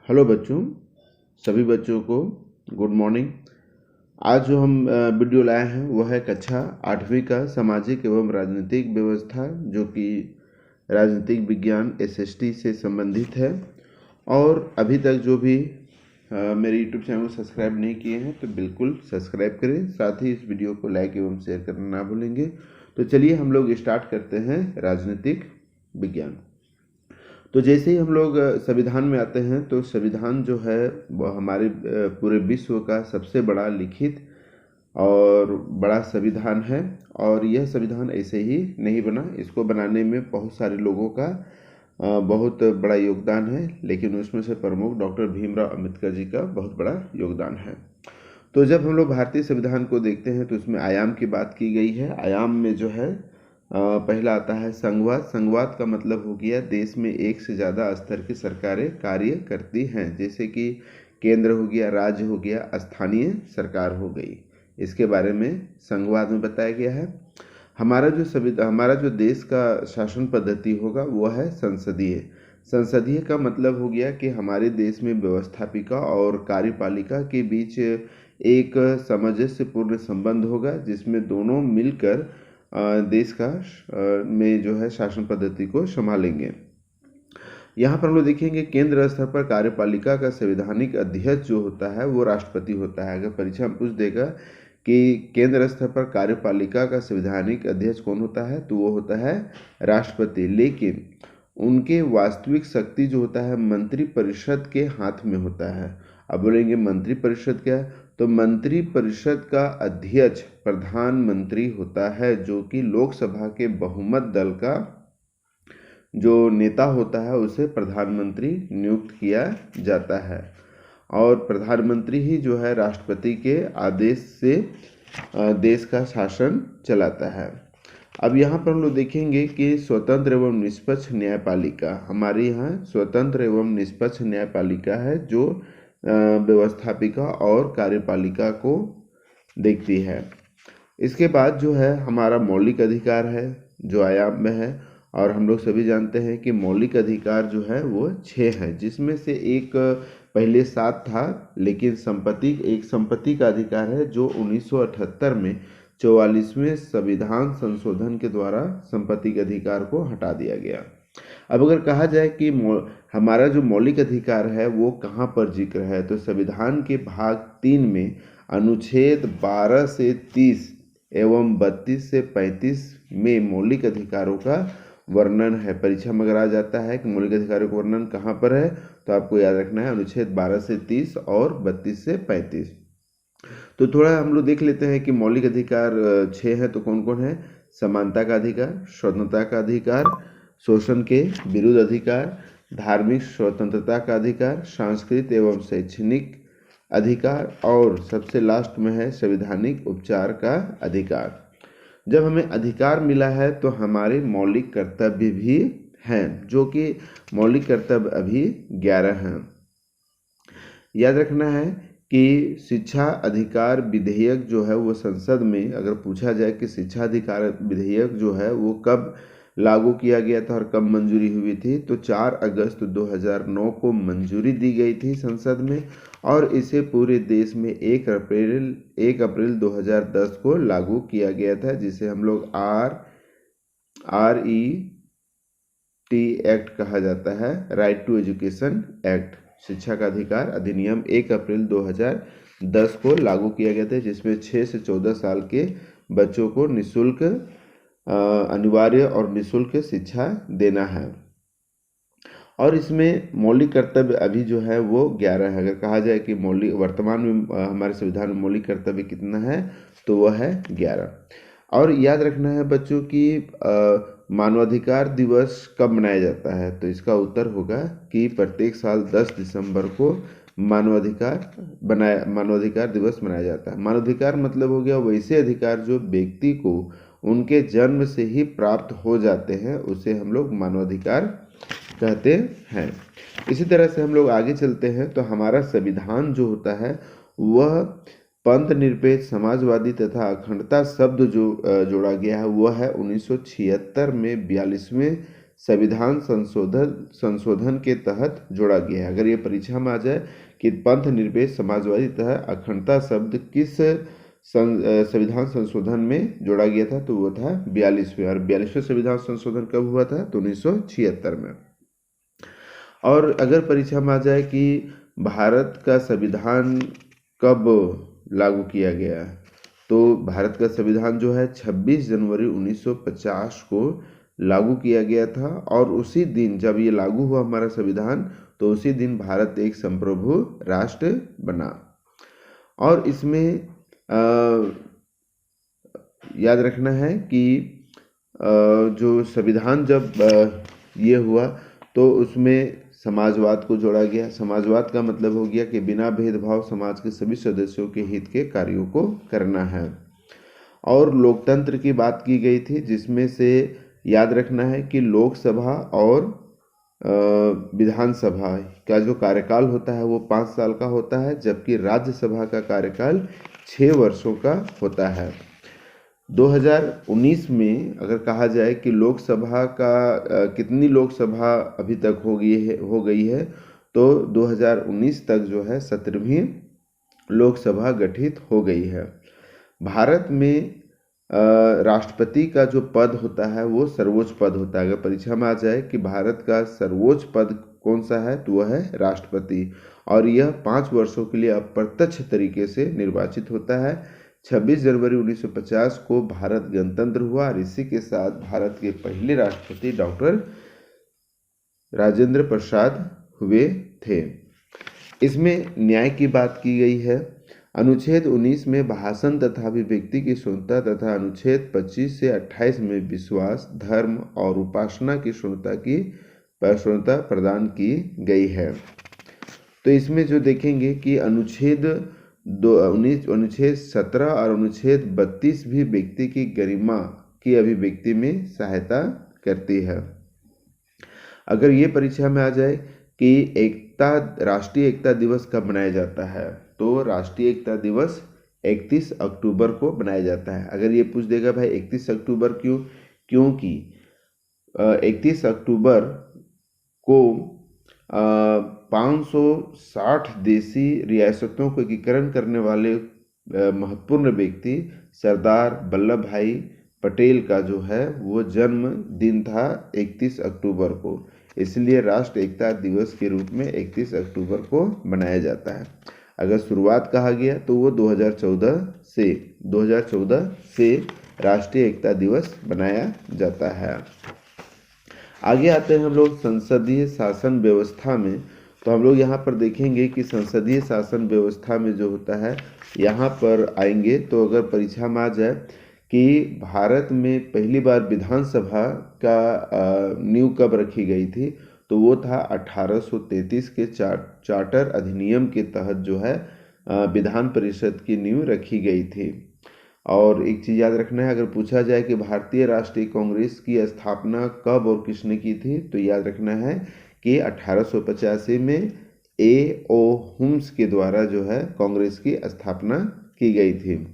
Hello बच्चों, सभी बच्चों को गुड मॉर्निंग। आज जो हम वीडियो लाए हैं वह है कक्षा 8वीं का सामाजिक एवं राजनीतिक व्यवस्था, जो कि राजनीतिक विज्ञान एसएसटी से संबंधित है। और अभी तक जो भी मेरे यूट्यूब चैनल को सब्सक्राइब नहीं किए हैं तो बिल्कुल सब्सक्राइब करें, साथ ही इस वीडियो को लाइक एवं शेयर करना ना भूलेंगे। तो चलिए हम लोग स्टार्ट करते हैं राजनीतिक विज्ञान। तो जैसे ही हम लोग संविधान में आते हैं तो संविधान जो है वह हमारे पूरे विश्व का सबसे बड़ा लिखित और बड़ा संविधान है। और यह संविधान ऐसे ही नहीं बना, इसको बनाने में बहुत सारे लोगों का बहुत बड़ा योगदान है, लेकिन उसमें से प्रमुख डॉक्टर भीमराव अंबेडकर जी का बहुत बड़ा योगदान है। तो जब हम लोग भारतीय संविधान को देखते हैं तो उसमें आयाम की बात की गई है। आयाम में जो है पहला आता है संघवाद। संघवाद का मतलब हो गया देश में एक से ज़्यादा स्तर की सरकारें कार्य करती हैं, जैसे कि केंद्र हो गया, राज्य हो गया, स्थानीय सरकार हो गई। इसके बारे में संघवाद में बताया गया है। हमारा जो देश का शासन पद्धति होगा वह है संसदीय। संसदीय का मतलब हो गया कि हमारे देश में व्यवस्थापिका और कार्यपालिका के बीच एक सामंजस्यपूर्ण संबंध होगा, जिसमें दोनों मिलकर देश का में जो है शासन पद्धति को संभालेंगे। यहाँ पर हम लोग देखेंगे केंद्र स्तर पर कार्यपालिका का संवैधानिक अध्यक्ष जो होता है वो राष्ट्रपति होता है। अगर परीक्षा में पूछ देगा कि केंद्र स्तर पर कार्यपालिका का संवैधानिक अध्यक्ष कौन होता है, तो वो होता है राष्ट्रपति। लेकिन उनके वास्तविक शक्ति जो होता है मंत्रिपरिषद के हाथ में होता है। अब बोलेंगे मंत्रिपरिषद क्या है, तो मंत्रिपरिषद का अध्यक्ष प्रधानमंत्री होता है, जो कि लोकसभा के बहुमत दल का जो नेता होता है उसे प्रधानमंत्री नियुक्त किया जाता है। और प्रधानमंत्री ही जो है राष्ट्रपति के आदेश से देश का शासन चलाता है। अब यहाँ पर हम लोग देखेंगे कि स्वतंत्र एवं निष्पक्ष न्यायपालिका, हमारे यहाँ स्वतंत्र एवं निष्पक्ष न्यायपालिका है जो व्यवस्थापिका और कार्यपालिका को देखती है। इसके बाद जो है हमारा मौलिक अधिकार है जो आयाम में है। और हम लोग सभी जानते हैं कि मौलिक अधिकार जो है वो 6 है, जिसमें से एक पहले 7 था, लेकिन संपत्ति का अधिकार है जो 1978 में 44वें संविधान संशोधन के द्वारा संपत्ति के अधिकार को हटा दिया गया। अब अगर कहा जाए कि हमारा जो मौलिक अधिकार है वो कहाँ पर जिक्र है, तो संविधान के भाग 3 में अनुच्छेद 12 से 30 एवं 32 से 35 में मौलिक अधिकारों का वर्णन है। परीक्षा में अगर आ जाता है कि मौलिक अधिकारों का वर्णन कहाँ पर है, तो आपको याद रखना है अनुच्छेद 12 से 30 और 32 से 35। तो थोड़ा हम लोग देख लेते हैं कि मौलिक अधिकार 6 है तो कौन कौन है। समानता का अधिकार, स्वतंत्रता का अधिकार, शोषण के विरुद्ध अधिकार, धार्मिक स्वतंत्रता का अधिकार, सांस्कृतिक एवं शैक्षणिक अधिकार, और सबसे लास्ट में है संवैधानिक उपचार का अधिकार। जब हमें अधिकार मिला है तो हमारे मौलिक कर्तव्य भी हैं, जो कि मौलिक कर्तव्य अभी 11 हैं। याद रखना है कि शिक्षा अधिकार विधेयक जो है वो संसद में अगर पूछा जाए कि शिक्षा अधिकार विधेयक जो है वो कब लागू किया गया था और कब मंजूरी हुई थी, तो 4 अगस्त 2009 को मंजूरी दी गई थी संसद में, और इसे पूरे देश में 1 अप्रैल 2010 को लागू किया गया था, जिसे हम लोग RET एक्ट कहा जाता है, राइट टू एजुकेशन एक्ट। शिक्षा का अधिकार अधिनियम 1 अप्रैल 2010 को लागू किया गया था, जिसमें 6 से 14 साल के बच्चों को निःशुल्क अनिवार्य और निःशुल्क शिक्षा देना है। और इसमें मौलिक कर्तव्य अभी जो है वो 11 है। अगर कहा जाए कि वर्तमान में हमारे संविधान में मौलिक कर्तव्य कितना है, तो वह है 11। और याद रखना है बच्चों कि मानवाधिकार दिवस कब मनाया जाता है, तो इसका उत्तर होगा कि प्रत्येक साल 10 दिसंबर को मानवाधिकार दिवस मनाया जाता है। मानवाधिकार मतलब हो गया वैसे अधिकार जो व्यक्ति को उनके जन्म से ही प्राप्त हो जाते हैं, उसे हम लोग मानवाधिकार कहते हैं। इसी तरह से हम लोग आगे चलते हैं तो हमारा संविधान जो होता है वह पंथ निरपेक्ष, समाजवादी तथा अखंडता शब्द जो जोड़ा गया है वह है 1976 में 42वें संविधान संशोधन के तहत जोड़ा गया है। अगर ये परीक्षा में आ जाए कि पंथ निरपेक्ष समाजवादी तथा अखंडता शब्द किस संविधान संशोधन में जोड़ा गया था, तो वो था 42वें। और 42वें संविधान संशोधन कब हुआ था, तो 1976 में। और अगर परीक्षा में आ जाए कि भारत का संविधान कब लागू किया गया, तो भारत का संविधान जो है 26 जनवरी 1950 को लागू किया गया था। और उसी दिन जब ये लागू हुआ हमारा संविधान, तो उसी दिन भारत एक संप्रभु राष्ट्र बना। और इसमें याद रखना है कि जो संविधान जब ये हुआ तो उसमें समाजवाद को जोड़ा गया। समाजवाद का मतलब हो गया कि बिना भेदभाव समाज के सभी सदस्यों के हित के कार्यों को करना है। और लोकतंत्र की बात की गई थी, जिसमें से याद रखना है कि लोकसभा और विधानसभा का जो कार्यकाल होता है वो 5 साल का होता है, जबकि राज्यसभा का कार्यकाल 6 वर्षों का होता है। 2019 में अगर कहा जाए कि लोकसभा का कितनी लोकसभा अभी तक हो गई है, तो 2019 तक जो है 17वीं लोकसभा गठित हो गई है। भारत में राष्ट्रपति का जो पद होता है वो सर्वोच्च पद होता है। अगर परीक्षा में आ जाए कि भारत का सर्वोच्च पद कौन सा है, तो वह है राष्ट्रपति। और यह 5 वर्षों के लिए अप्रत्यक्ष तरीके से निर्वाचित होता है। 26 जनवरी 1950 को भारत गणतंत्र हुआ और इसी के साथ भारत के पहले राष्ट्रपति डॉक्टर राजेंद्र प्रसाद हुए थे। इसमें न्याय की बात की गई है। अनुच्छेद 19 में भाषण तथा अभिव्यक्ति की स्वतंत्रता तथा अनुच्छेद 25 से 28 में विश्वास, धर्म और उपासना की स्वतंत्रता प्रदान की गई है। तो इसमें जो देखेंगे कि अनुच्छेद 17 और अनुच्छेद 32 भी व्यक्ति की गरिमा की अभिव्यक्ति में सहायता करती है। अगर ये परीक्षा में आ जाए कि राष्ट्रीय एकता दिवस कब मनाया जाता है, तो राष्ट्रीय एकता दिवस 31 अक्टूबर को मनाया जाता है। अगर ये पूछ देगा भाई 31 अक्टूबर क्यों, क्योंकि 31 अक्टूबर को 560 देशी रियासतों को एकीकरण करने वाले महत्वपूर्ण व्यक्ति सरदार वल्लभ भाई पटेल का जो है वो जन्म दिन था 31 अक्टूबर को, इसलिए राष्ट्र एकता दिवस के रूप में 31 अक्टूबर को मनाया जाता है। अगर शुरुआत कहा गया तो वो 2014 से राष्ट्रीय एकता दिवस मनाया जाता है। आगे आते हैं हम लोग संसदीय शासन व्यवस्था में। तो हम लोग यहाँ पर देखेंगे कि संसदीय शासन व्यवस्था में जो होता है, यहाँ पर आएंगे तो अगर परीक्षा में आ जाए कि भारत में पहली बार विधानसभा का नींव कब रखी गई थी, तो वो था 1833 के चार्टर अधिनियम के तहत जो है विधान परिषद की नींव रखी गई थी। और एक चीज़ याद रखना है, अगर पूछा जाए कि भारतीय राष्ट्रीय कांग्रेस की स्थापना कब और किसने की थी, तो याद रखना है कि 1885 में A.O. हुम्स के द्वारा जो है कांग्रेस की स्थापना की गई थी।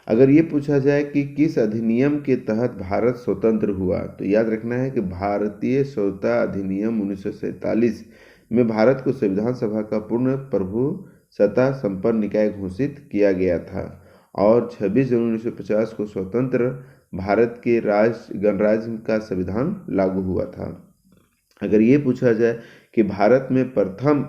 अगर ये पूछा जाए कि किस अधिनियम के तहत भारत स्वतंत्र हुआ, तो याद रखना है कि भारतीय स्वतंत्रता अधिनियम 1947 में भारत को संविधान सभा का पूर्ण प्रभुसत्ता संपन्न निकाय घोषित किया गया था। और 26 जनवरी 1950 को स्वतंत्र भारत के गणराज्य का संविधान लागू हुआ था। अगर ये पूछा जाए कि भारत में प्रथम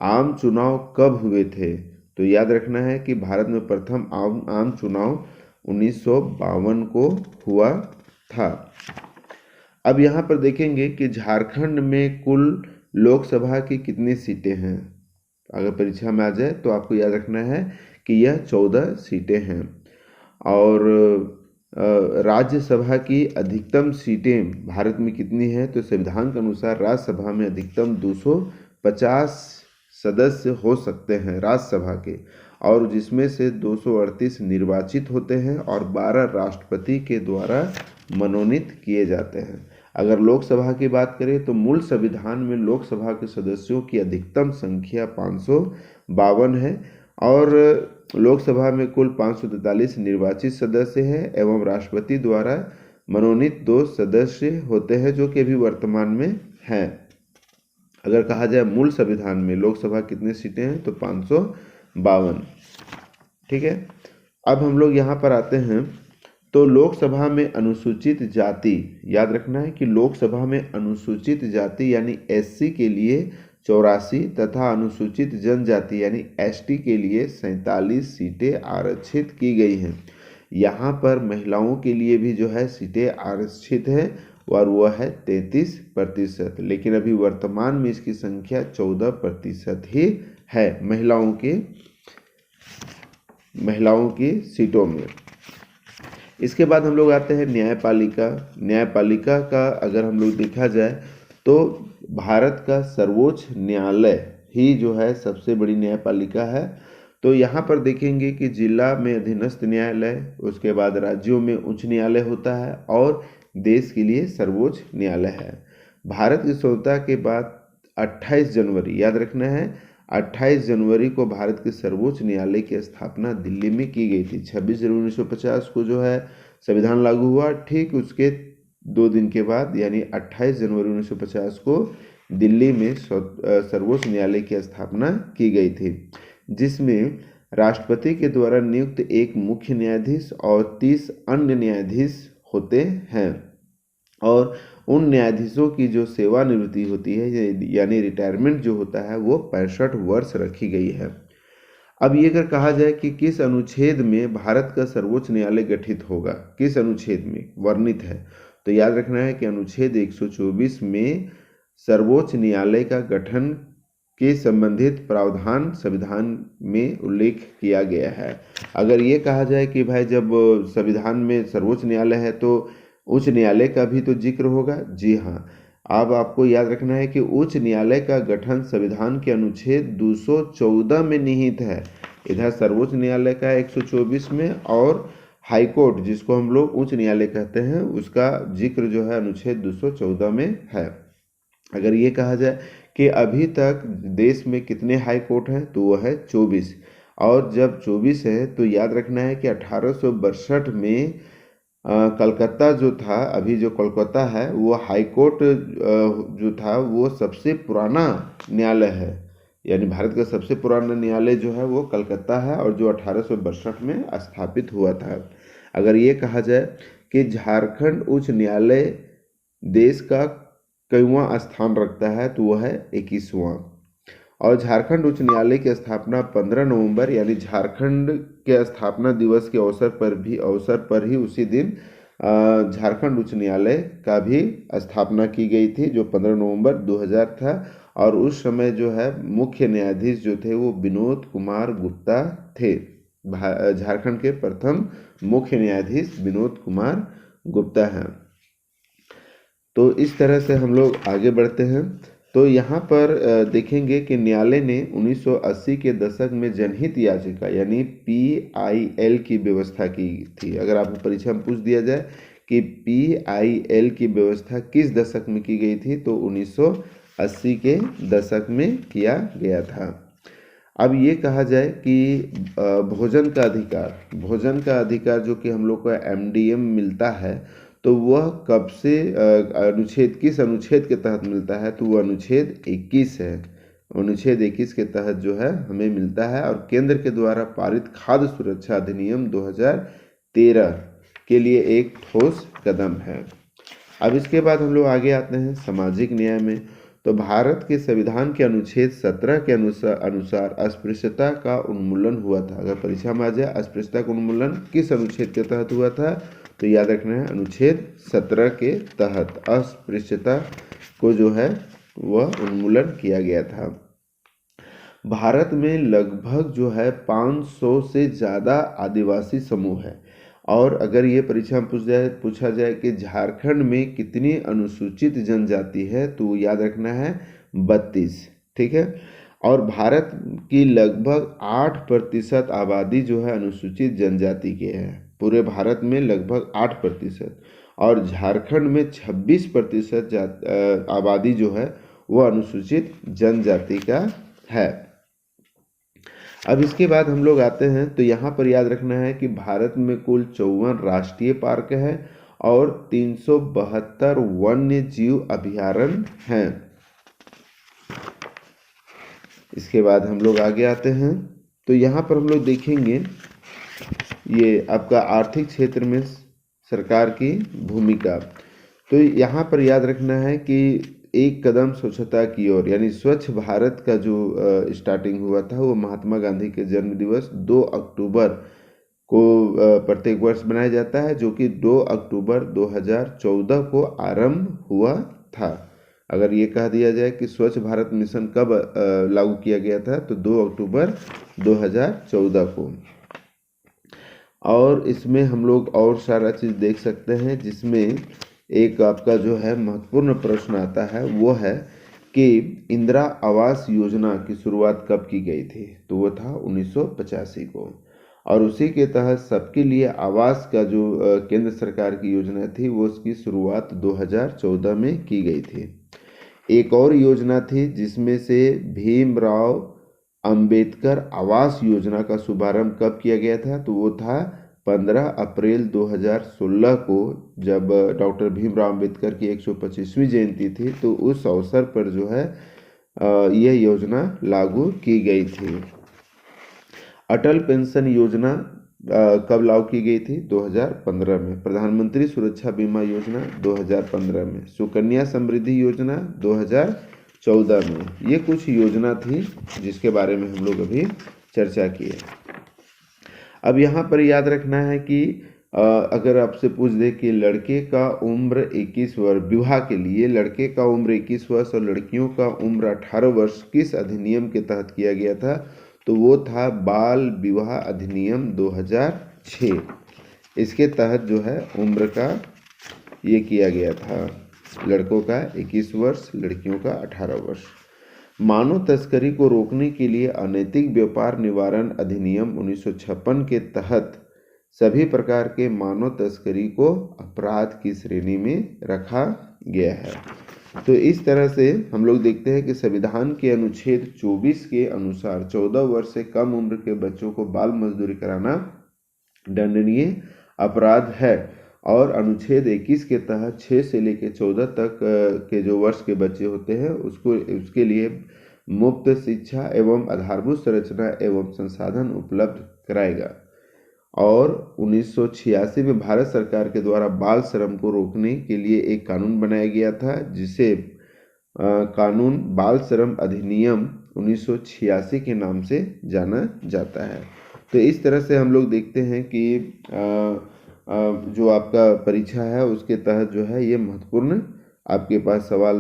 आम चुनाव कब हुए थे, तो याद रखना है कि भारत में प्रथम आम चुनाव 1952 को हुआ था। अब यहाँ पर देखेंगे कि झारखंड में कुल लोकसभा की कितनी सीटें हैं। अगर परीक्षा में आ जाए तो आपको याद रखना है कि यह 14 सीटें हैं। और राज्यसभा की अधिकतम सीटें भारत में कितनी हैं, तो संविधान के अनुसार राज्यसभा में अधिकतम 250 सदस्य हो सकते हैं राज्यसभा के, और जिसमें से 238 निर्वाचित होते हैं और 12 राष्ट्रपति के द्वारा मनोनीत किए जाते हैं। अगर लोकसभा की बात करें तो मूल संविधान में लोकसभा के सदस्यों की अधिकतम संख्या 552 है और लोकसभा में कुल 543 निर्वाचित सदस्य हैं एवं राष्ट्रपति द्वारा मनोनीत 2 सदस्य होते हैं जो कि अभी वर्तमान में हैं। अगर कहा जाए मूल संविधान में लोकसभा कितनी सीटें हैं तो 552। ठीक है, अब हम लोग यहाँ पर आते हैं तो लोकसभा में अनुसूचित जाति, याद रखना है कि लोकसभा में अनुसूचित जाति यानी एससी के लिए 84 तथा अनुसूचित जनजाति यानी एसटी के लिए 47 सीटें आरक्षित की गई हैं। यहाँ पर महिलाओं के लिए भी जो है सीटें आरक्षित है और वह है 33%, लेकिन अभी वर्तमान में इसकी संख्या 14% ही है महिलाओं की सीटों में। इसके बाद हम लोग आते हैं न्यायपालिका। न्यायपालिका का अगर हम लोग देखा जाए तो भारत का सर्वोच्च न्यायालय ही जो है सबसे बड़ी न्यायपालिका है। तो यहाँ पर देखेंगे कि जिला में अधीनस्थ न्यायालय, उसके बाद राज्यों में उच्च न्यायालय होता है और देश के लिए सर्वोच्च न्यायालय है। भारत की स्वतंत्रता के बाद 28 जनवरी, याद रखना है 28 जनवरी को भारत के सर्वोच्च न्यायालय की स्थापना दिल्ली में की गई थी। 26 जनवरी 1950 को जो है संविधान लागू हुआ, ठीक उसके 2 दिन के बाद यानी 28 जनवरी 1950 को दिल्ली में सर्वोच्च न्यायालय की स्थापना की गई थी, जिसमें राष्ट्रपति के द्वारा नियुक्त एक मुख्य न्यायाधीश और 30 अन्य न्यायाधीश होते हैं और उन न्यायाधीशों की जो सेवानिवृत्ति होती है यानी रिटायरमेंट जो होता है वो 65 वर्ष रखी गई है। अब ये अगर कहा जाए कि किस अनुच्छेद में भारत का सर्वोच्च न्यायालय गठित होगा, किस अनुच्छेद में वर्णित है, तो याद रखना है कि अनुच्छेद 124 में सर्वोच्च न्यायालय का गठन के संबंधित प्रावधान संविधान में उल्लेख किया गया है। अगर ये कहा जाए कि भाई जब संविधान में सर्वोच्च न्यायालय है तो उच्च न्यायालय का भी तो जिक्र होगा। जी हाँ, अब आपको याद रखना है कि उच्च न्यायालय का गठन संविधान के अनुच्छेद 214 में निहित है। इधर सर्वोच्च न्यायालय का 124 में और हाईकोर्ट जिसको हम लोग उच्च न्यायालय कहते हैं उसका जिक्र जो है अनुच्छेद 214 में है। अगर ये कहा जाए कि अभी तक देश में कितने हाई कोर्ट हैं तो वह है 24, और जब 24 है तो याद रखना है कि 1862 में कलकत्ता जो था, अभी जो कोलकाता है वो हाई कोर्ट जो था वो सबसे पुराना न्यायालय है, यानी भारत का सबसे पुराना न्यायालय जो है वो कलकत्ता है और जो 1862 में स्थापित हुआ था। अगर ये कहा जाए कि झारखंड उच्च न्यायालय देश का कईवां स्थान रखता है तो वह है 21वां, और झारखंड उच्च न्यायालय की स्थापना 15 नवंबर यानी झारखंड के स्थापना दिवस के अवसर पर ही उसी दिन झारखंड उच्च न्यायालय का भी स्थापना की गई थी जो 15 नवंबर 2000 था, और उस समय जो है मुख्य न्यायाधीश जो थे वो विनोद कुमार गुप्ता थे। झारखंड के प्रथम मुख्य न्यायाधीश विनोद कुमार गुप्ता हैं। तो इस तरह से हम लोग आगे बढ़ते हैं। तो यहाँ पर देखेंगे कि न्यायालय ने 1980 के दशक में जनहित याचिका यानी PIL की व्यवस्था की थी। अगर आपको परीक्षा में पूछ दिया जाए कि PIL की व्यवस्था किस दशक में की गई थी तो 1980 के दशक में किया गया था। अब ये कहा जाए कि भोजन का अधिकार जो कि हम लोग को MDM मिलता है तो वह कब से किस अनुच्छेद के तहत मिलता है तो वह अनुच्छेद 21 है। अनुच्छेद 21 के तहत जो है हमें मिलता है और केंद्र के द्वारा पारित खाद्य सुरक्षा अधिनियम 2013 के लिए एक ठोस कदम है। अब इसके बाद हम लोग आगे आते हैं सामाजिक न्याय में। तो भारत के संविधान के अनुच्छेद 17 के अनुसार अस्पृश्यता का उन्मूलन हुआ था। अगर परीक्षा में आ जाए अस्पृश्यता का उन्मूलन किस अनुच्छेद के तहत हुआ था तो याद रखना है अनुच्छेद 17 के तहत अस्पृश्यता को जो है वह उन्मूलन किया गया था। भारत में लगभग जो है 500 से ज़्यादा आदिवासी समूह है, और अगर ये परीक्षा में पूछा जाए कि झारखंड में कितनी अनुसूचित जनजाति है तो याद रखना है 32। ठीक है, और भारत की लगभग 8% आबादी जो है अनुसूचित जनजाति के है। पूरे भारत में लगभग 8% और झारखंड में 26% आबादी जो है वह अनुसूचित जनजाति का है। अब इसके बाद हम लोग आते हैं तो यहाँ पर याद रखना है कि भारत में कुल 54 राष्ट्रीय पार्क है और 372 वन्य जीव अभयारण्य हैं। इसके बाद हम लोग आगे आते हैं, तो यहाँ पर हम लोग देखेंगे ये आपका आर्थिक क्षेत्र में सरकार की भूमिका। तो यहाँ पर याद रखना है कि एक कदम स्वच्छता की ओर यानी स्वच्छ भारत का जो स्टार्टिंग हुआ था वो महात्मा गांधी के जन्म दिवस 2 अक्टूबर को प्रत्येक वर्ष बनाया जाता है, जो कि 2 अक्टूबर 2014 को आरंभ हुआ था। अगर ये कह दिया जाए कि स्वच्छ भारत मिशन कब लागू किया गया था, तो 2 अक्टूबर 2014 को। और इसमें हम लोग और सारा चीज़ देख सकते हैं, जिसमें एक आपका जो है महत्वपूर्ण प्रश्न आता है, वो है कि इंदिरा आवास योजना की शुरुआत कब की गई थी, तो वो था 1985 को। और उसी के तहत सबके लिए आवास का जो केंद्र सरकार की योजना थी, वो उसकी शुरुआत 2014 में की गई थी। एक और योजना थी जिसमें से भीमराव अंबेडकर आवास योजना का शुभारंभ कब किया गया था, तो वो था 15 अप्रैल 2016 को, जब डॉक्टर भीमराव अंबेडकर की 125वीं जयंती थी, तो उस अवसर पर जो है यह योजना लागू की गई थी। अटल पेंशन योजना कब लागू की गई थी, 2015 में। प्रधानमंत्री सुरक्षा बीमा योजना 2015 में। सुकन्या समृद्धि योजना 2014 में। ये कुछ योजना थी जिसके बारे में हम लोग अभी चर्चा किए। अब यहाँ पर याद रखना है कि अगर आपसे पूछ दे कि लड़के का उम्र 21 वर्ष, विवाह के लिए लड़के का उम्र 21 वर्ष और लड़कियों का उम्र 18 वर्ष किस अधिनियम के तहत किया गया था, तो वो था बाल विवाह अधिनियम 2006। इसके तहत जो है उम्र का ये किया गया था, लड़कों का 21 वर्ष, लड़कियों का 18 वर्ष। मानव तस्करी को रोकने के लिए अनैतिक व्यापार निवारण अधिनियम 1956 के तहत सभी प्रकार के मानव तस्करी को अपराध की श्रेणी में रखा गया है। तो इस तरह से हम लोग देखते हैं कि संविधान के अनुच्छेद 24 के अनुसार 14 वर्ष से कम उम्र के बच्चों को बाल मजदूरी कराना दंडनीय अपराध है। और अनुच्छेद 21 के तहत 6 से लेकर 14 तक के जो वर्ष के बच्चे होते हैं उसके लिए मुफ्त शिक्षा एवं आधारभूत संरचना एवं संसाधन उपलब्ध कराएगा। और 1986 में भारत सरकार के द्वारा बाल श्रम को रोकने के लिए एक कानून बनाया गया था, जिसे कानून बाल श्रम अधिनियम 1986 के नाम से जाना जाता है। तो इस तरह से हम लोग देखते हैं कि जो आपका परीक्षा है उसके तहत जो है ये महत्वपूर्ण आपके पास सवाल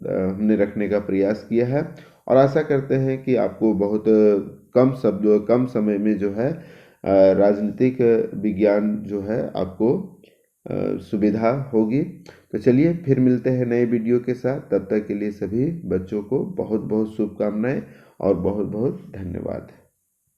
हमने रखने का प्रयास किया है, और आशा करते हैं कि आपको बहुत कम समय में जो है राजनीतिक विज्ञान जो है आपको सुविधा होगी। तो चलिए फिर मिलते हैं नए वीडियो के साथ। तब तक के लिए सभी बच्चों को बहुत बहुत शुभकामनाएं और बहुत बहुत धन्यवाद।